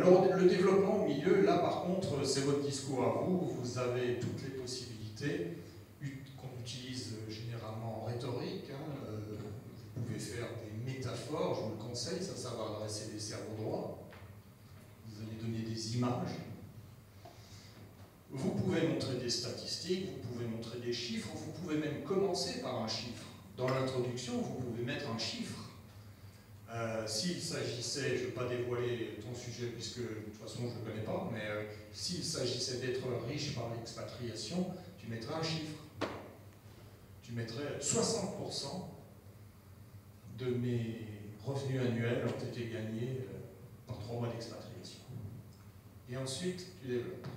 Alors, le développement au milieu, là par contre, c'est votre discours à vous, vous avez toutes les possibilités qu'on utilise généralement en rhétorique. Vous pouvez faire des métaphores, je vous le conseille, ça va adresser les cerveaux droits. Vous allez donner des images. Vous pouvez montrer des statistiques, vous pouvez montrer des chiffres, vous pouvez même commencer par un chiffre. Dans l'introduction, vous pouvez mettre un chiffre. S'il s'agissait, je ne vais pas dévoiler ton sujet puisque de toute façon je ne le connais pas, mais s'il s'agissait d'être riche par l'expatriation, tu mettrais un chiffre. Tu mettrais 60% de mes revenus annuels ont été gagnés par 3 mois d'expatriation. Et ensuite, tu développes.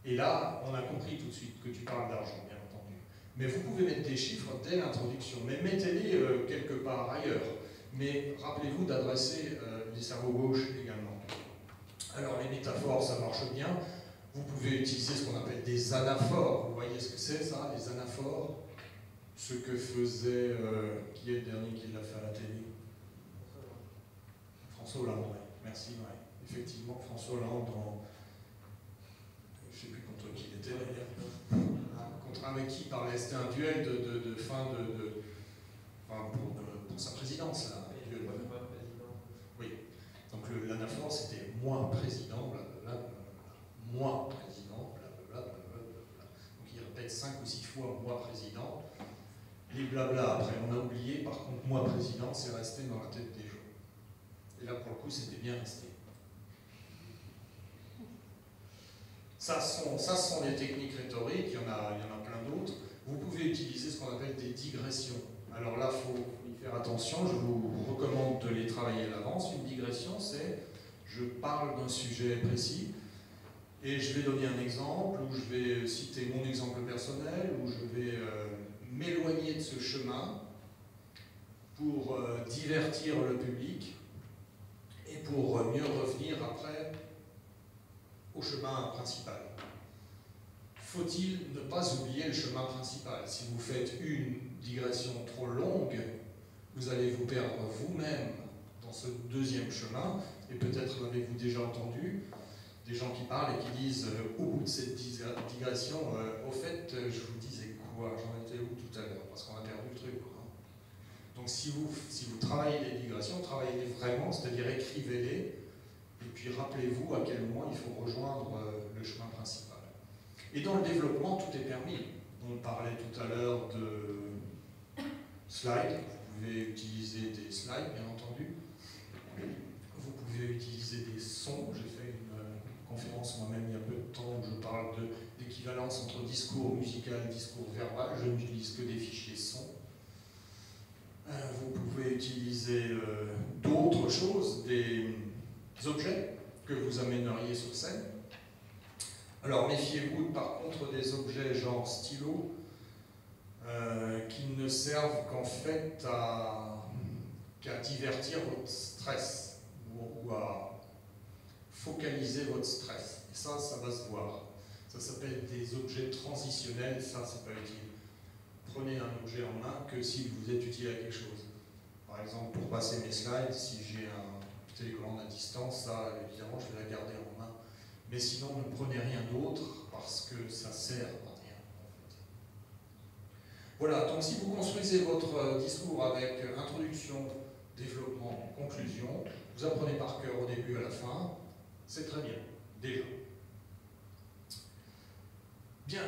Et là, on a compris tout de suite que tu parles d'argent, bien entendu. Mais vous pouvez mettre des chiffres dès l'introduction, mais mettez-les quelque part ailleurs. Mais rappelez-vous d'adresser les cerveaux gauches également. Alors les métaphores, ça marche bien. Vous pouvez utiliser ce qu'on appelle des anaphores. Vous voyez ce que c'est ça, les anaphores? Ce que faisait... qui est le dernier qui l'a fait à la télé? François Hollande, oui. Merci, ouais. Effectivement, François Hollande, je ne sais plus contre qui il était d'ailleurs. Contre un mec qui parlait, c'était un duel de fin enfin, pour sa présidence. Là. Oui, donc l'anaphore c'était moi président, blablabla, moi président, blablabla. Donc il répète 5 ou 6 fois moi président. Les blabla après on a oublié, par contre moi président c'est resté dans la tête des gens. Et là pour le coup c'était bien resté. Ça sont des techniques rhétoriques, il y en a plein d'autres. Vous pouvez utiliser ce qu'on appelle des digressions. Alors là, il faut y faire attention, je vous recommande de les travailler à l'avance. Une digression, c'est je parle d'un sujet précis et je vais donner un exemple, ou je vais citer mon exemple personnel, ou je vais m'éloigner de ce chemin pour divertir le public et pour mieux revenir après au chemin principal. Faut-il ne pas oublier le chemin principal? Si vous faites une digression trop longue, vous allez vous perdre vous-même dans ce deuxième chemin, et peut-être l'avez-vous déjà entendu, des gens qui parlent et qui disent au bout de cette digression, au fait, je vous disais quoi? J'en étais où tout à l'heure? Parce qu'on a perdu le truc. Hein. Donc si vous travaillez les digressions, travaillez-les vraiment, c'est-à-dire écrivez-les, et puis rappelez-vous à quel moment il faut rejoindre le chemin principal. Et dans le développement, tout est permis. On parlait tout à l'heure de slides. Vous pouvez utiliser des slides, bien entendu. Vous pouvez utiliser des sons. J'ai fait une conférence moi-même il y a peu de temps où je parle d'équivalence entre discours musical et discours verbal. Je n'utilise que des fichiers sons. Vous pouvez utiliser d'autres choses, des objets que vous amèneriez sur scène. Alors méfiez-vous par contre des objets genre stylo qui ne servent qu'en fait qu'à divertir votre stress ou à focaliser votre stress. Et ça va se voir. Ça s'appelle des objets transitionnels, ça c'est pas utile. Prenez un objet en main que s'il vous est utile à quelque chose. Par exemple, pour passer mes slides, si j'ai un télécommande à distance, ça évidemment je vais la garder en main. Mais sinon, ne prenez rien d'autre parce que ça sert à rien, en fait. Voilà, donc si vous construisez votre discours avec introduction, développement, conclusion, vous apprenez par cœur au début à la fin, c'est très bien, déjà. Bien,